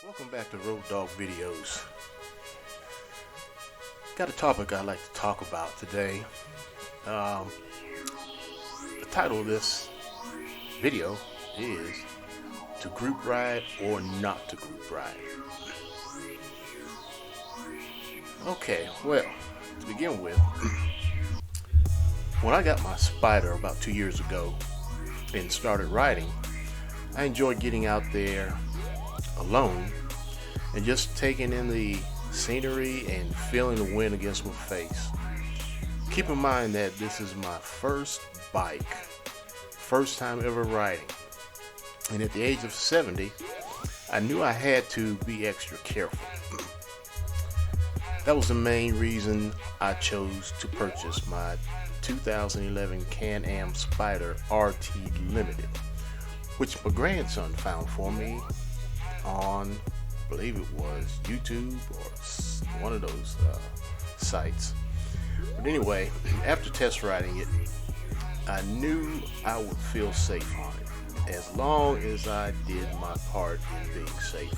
Welcome back to Road Dog Videos. Got a topic I'd like to talk about today. The title of this video is to group ride or not to group ride. Okay, well, to begin with, when I got my Spider about 2 years ago and started riding, I enjoyed getting out there alone and just taking in the scenery and feeling the wind against my face. Keep in mind that this is my first bike, first time ever riding, and at the age of 70 I knew I had to be extra careful. That was the main reason I chose to purchase my 2011 Can-Am Spyder RT Limited, which my grandson found for me on, I believe it was YouTube or one of those sites. But anyway, after test riding it, I knew I would feel safe on it as long as I did my part in being safe.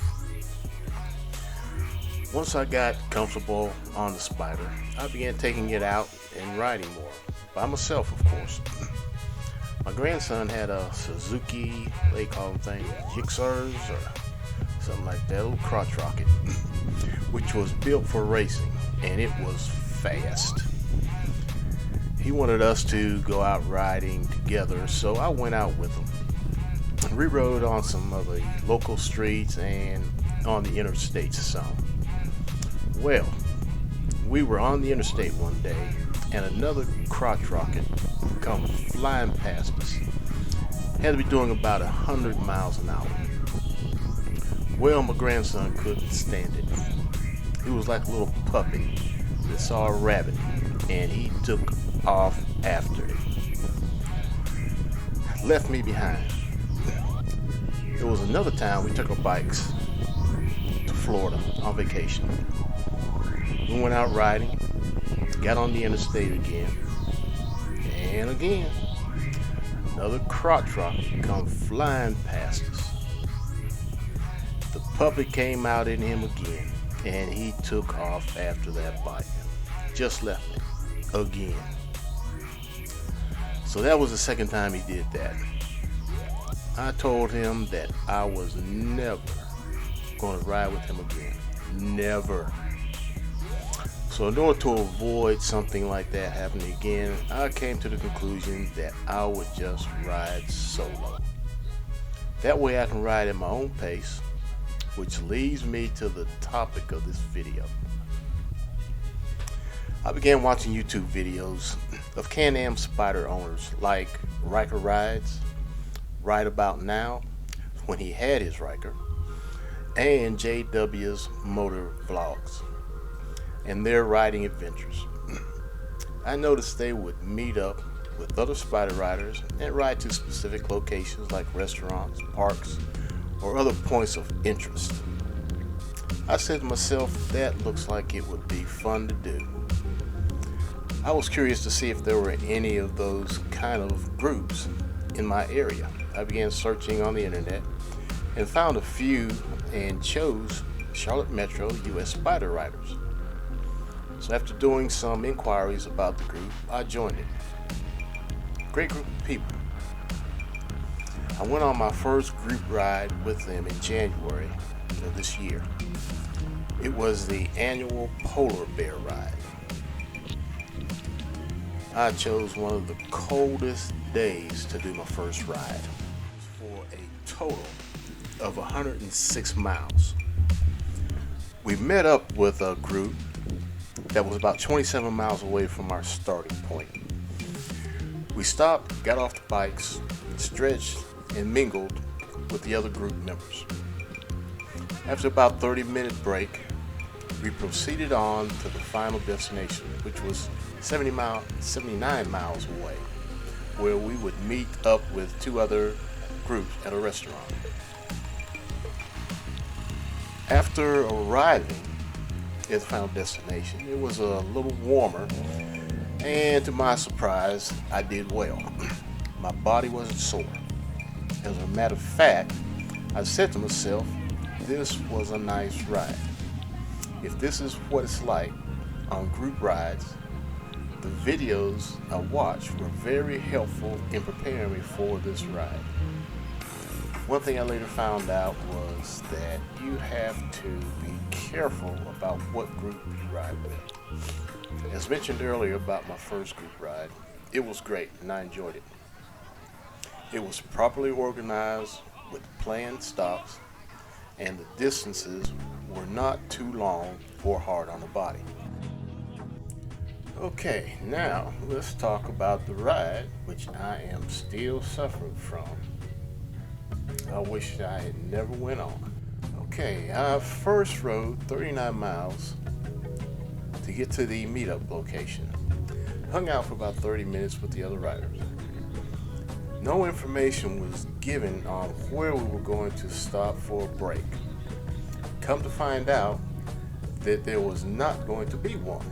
Once I got comfortable on the Spyder, I began taking it out and riding more, by myself of course. My grandson had a Suzuki, they call them things, Gixxers or something like that, a little crotch rocket, which was built for racing, and it was fast. He wanted us to go out riding together, so I went out with him. We rode on some of the local streets and on the interstates some. Well, we were on the interstate one day, and another crotch rocket come flying past us. Had to be doing about 100 miles an hour. Well, my grandson couldn't stand it. He was like a little puppy that saw a rabbit, and he took off after it. Left me behind. There was another time we took our bikes to Florida on vacation. We went out riding, got on the interstate again, and again, another crotch rocket come flying past us. The puppy came out in him again, and he took off after that bike. Just left me again. So that was the second time he did that. I told him that I was never going to ride with him again. Never. So in order to avoid something like that happening again, I came to the conclusion that I would just ride solo. That way I can ride at my own pace, which leads me to the topic of this video. I began watching YouTube videos of Can-Am Spyder owners like Ryker Rides, Right About Now, when he had his Ryker, and JW's Motor Vlogs and their riding adventures. I noticed they would meet up with other Spyder riders and ride to specific locations like restaurants, parks, or other points of interest. I said to myself, that looks like it would be fun to do. I was curious to see if there were any of those kind of groups in my area. I began searching on the internet and found a few and chose Charlotte Metro US Spyder Riders. So after doing some inquiries about the group, I joined it. Great group of people. I went on my first group ride with them in January of this year. It was the annual Polar Bear Ride. I chose one of the coldest days to do my first ride for a total of 106 miles. We met up with a group that was about 27 miles away from our starting point. We stopped, got off the bikes, stretched, and mingled with the other group members. After about a 30-minute break, we proceeded on to the final destination, which was 79 miles away, where we would meet up with two other groups at a restaurant. After arriving at the final destination, it was a little warmer, and to my surprise, I did well. My body wasn't sore. As a matter of fact, I said to myself this was a nice ride. If this is what it's like on group rides, the videos I watched were very helpful in preparing me for this ride. One thing I later found out was that you have to be careful about what group you ride with. As mentioned earlier about my first group ride, it was great and I enjoyed it. It was properly organized with planned stops, and the distances were not too long or hard on the body. Okay, now let's talk about the ride, which I am still suffering from. I wish I had never went on. Okay, I first rode 39 miles to get to the meetup location. Hung out for about 30 minutes with the other riders. No information was given on where we were going to stop for a break. Come to find out that there was not going to be one.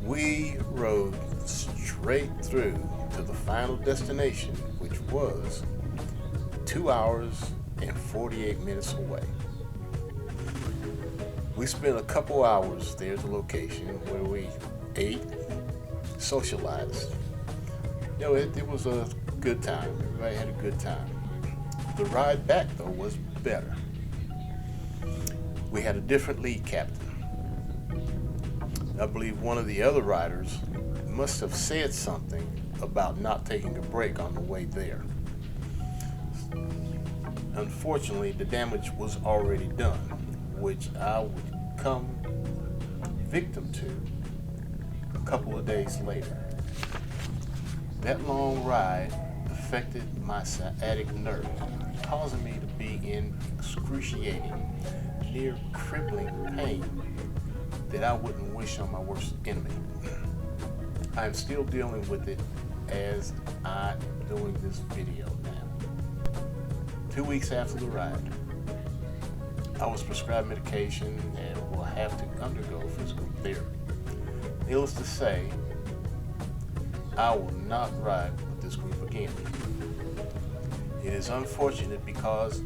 We rode straight through to the final destination, which was 2 hours and 48 minutes away. We spent a couple hours there at the location where we ate, socialized. You know, it was a good time. Everybody had a good time. The ride back, though, was better. We had a different lead captain. I believe one of the other riders must have said something about not taking a break on the way there. Unfortunately, the damage was already done, which I would come victim to a couple of days later. That long ride affected my sciatic nerve, causing me to be in excruciating, near crippling pain that I wouldn't wish on my worst enemy. I am still dealing with it as I'm doing this video now. 2 weeks after the ride, I was prescribed medication and will have to undergo physical therapy. Needless to say, I will not ride with this group again. It is unfortunate because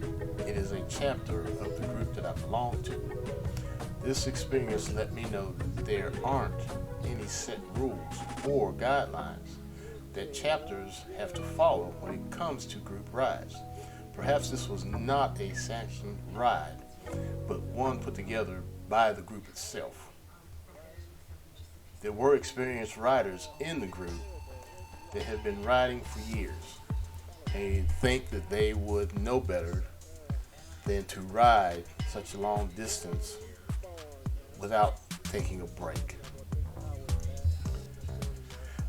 it is a chapter of the group that I belong to. This experience let me know that there aren't any set rules or guidelines that chapters have to follow when it comes to group rides. Perhaps this was not a sanctioned ride, but one put together by the group itself. There were experienced riders in the group that had been riding for years, and you'd think that they would know better than to ride such a long distance without taking a break.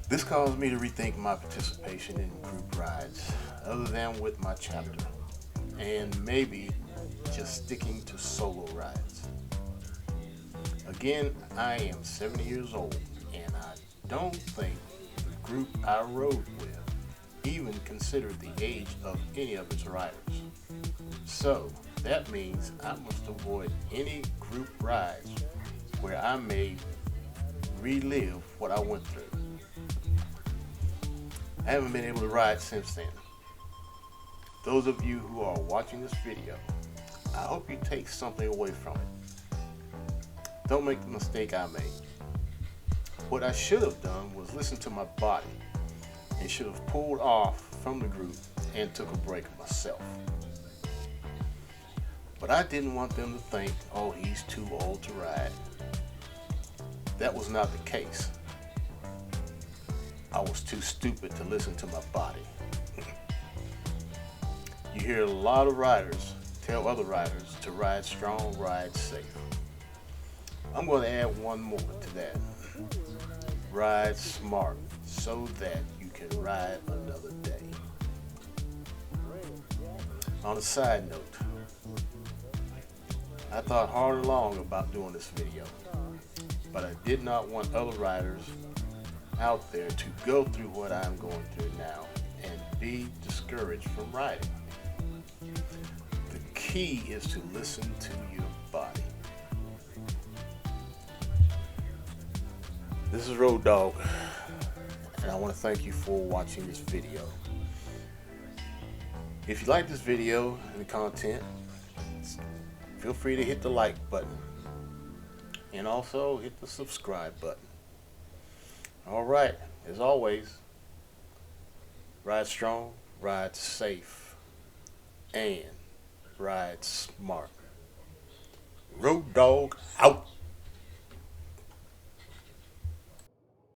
This caused me to rethink my participation in group rides, other than with my chapter, and maybe just sticking to solo rides. Again, I am 70 years old, and I don't think the group I rode with even considered the age of any of its riders. So that means I must avoid any group rides where I may relive what I went through. I haven't been able to ride since then. Those of you who are watching this video, I hope you take something away from it. Don't make the mistake I made. What I should have done was listen to my body and should have pulled off from the group and took a break myself. But I didn't want them to think, oh, he's too old to ride. That was not the case. I was too stupid to listen to my body. You hear a lot of riders tell other riders to ride strong, ride safe. I'm going to add one more to that. Ride smart so that you can ride another day. On a side note, I thought hard and long about doing this video, but I did not want other riders out there to go through what I'm going through now and be discouraged from riding. The key is to listen to your body. This is Road Dog, and I want to thank you for watching this video. If you like this video and the content, feel free to hit the like button and also hit the subscribe button. All right, as always, ride strong, ride safe, and ride smart. Road Dog out.